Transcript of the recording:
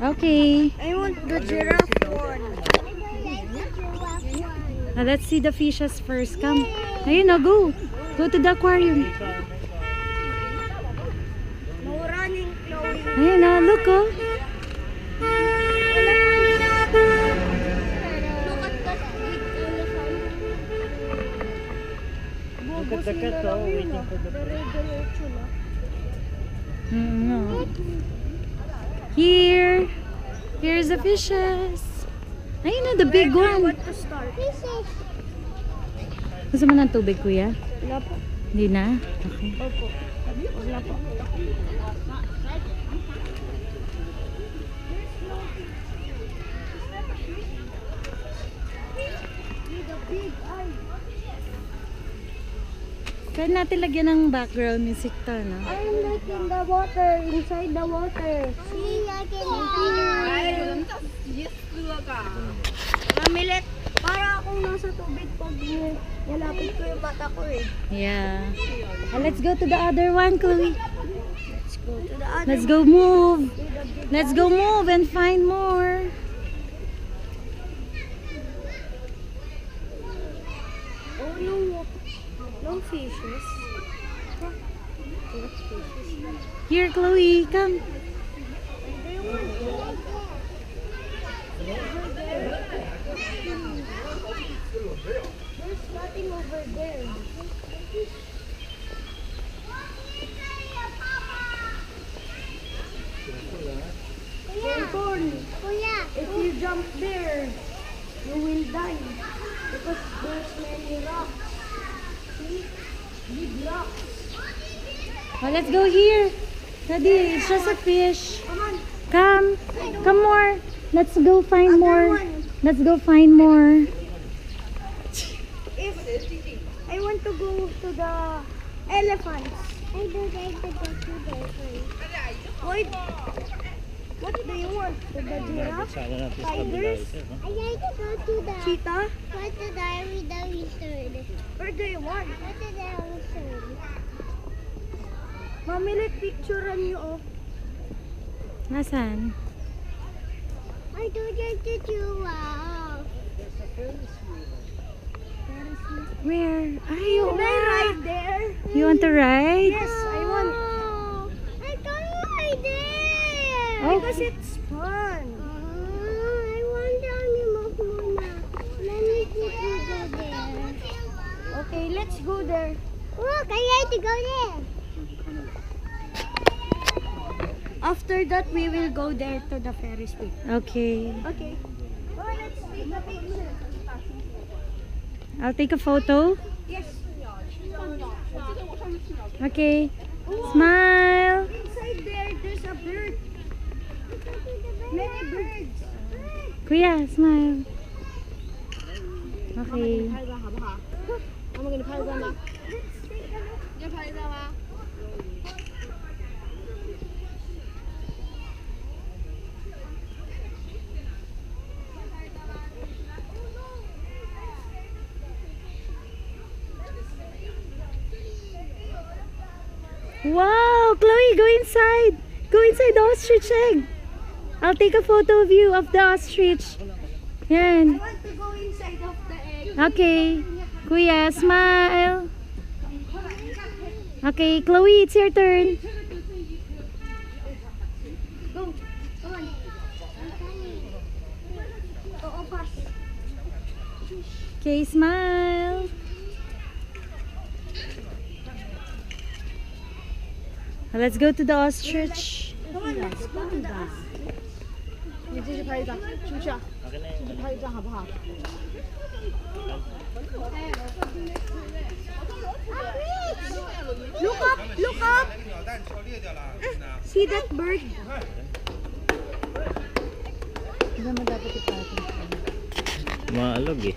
Okay. I want the giraffe one. Now let's see the fishes first. Come. Ayun na, go. Go to the aquarium. No running, Chloe. Ayun na, look oh. Look at the cat waiting for the diretso na. No. Here's the fishes. Ayun na, the big I one. want to start. Gusto mo ng tubig, kuya? Wala po. Hindi na? Okay. Opo. Wala po. Saan natin lagyan ng background music to, no? I'm like in the water, inside the water. See, I can Mamilit, para akong nasa tubig pag nilapit ko yung bata ko eh. Yeah. Let's go to the other one, Chloe. Let's go to the other Let's go move. Let's go move and find more. Oh, no fishes. Huh? What fishes? Here, Chloe, come. There's nothing over there. Kuya, if you jump there, you will die because there's many rocks. See? Big rocks. Oh, let's go here. Daddy, it's just a fish. Come on. Come more. Let's go find more. one. Let's go find more. If I want to go to the elephants. I don't like to go to the elephants. Wait. What do you want? To the giraffe? Tigers? I like to go to the cheetah? What to the wizard? Where do you want? What to the wizard? Mami, let picturean niyo oh. Nasaan? I don't like to do wow. Where? You Can I ride there? You want to ride? Yes, I want. I can ride there. Oh. Because it's fun. I want the animals, Mama. Let me quickly go there. Okay, let's go there. Look, I like to go there. After that, we will go there to the Ferris wheel. Okay. Okay. Oh, let's take a picture. I'll take a photo. Yes. Okay. Smile. Inside there, there's a bird. Many birds. Kuya, smile. Okay. Wow, Chloe, go inside. Go inside the ostrich egg. I'll take a photo of you of the ostrich. I Yan. want to go inside of the egg. Okay. Kuya, smile. Okay, Chloe, it's your turn. Go. Come on. Oo, pass. Okay, smile. Let's go to the ostrich. Come on, let's go to the us. 你继续拍一张，去不去啊？继续拍一张好不好？ Look up! Look up! See that bird? Hindi mo dapat ipatong. Maalog eh.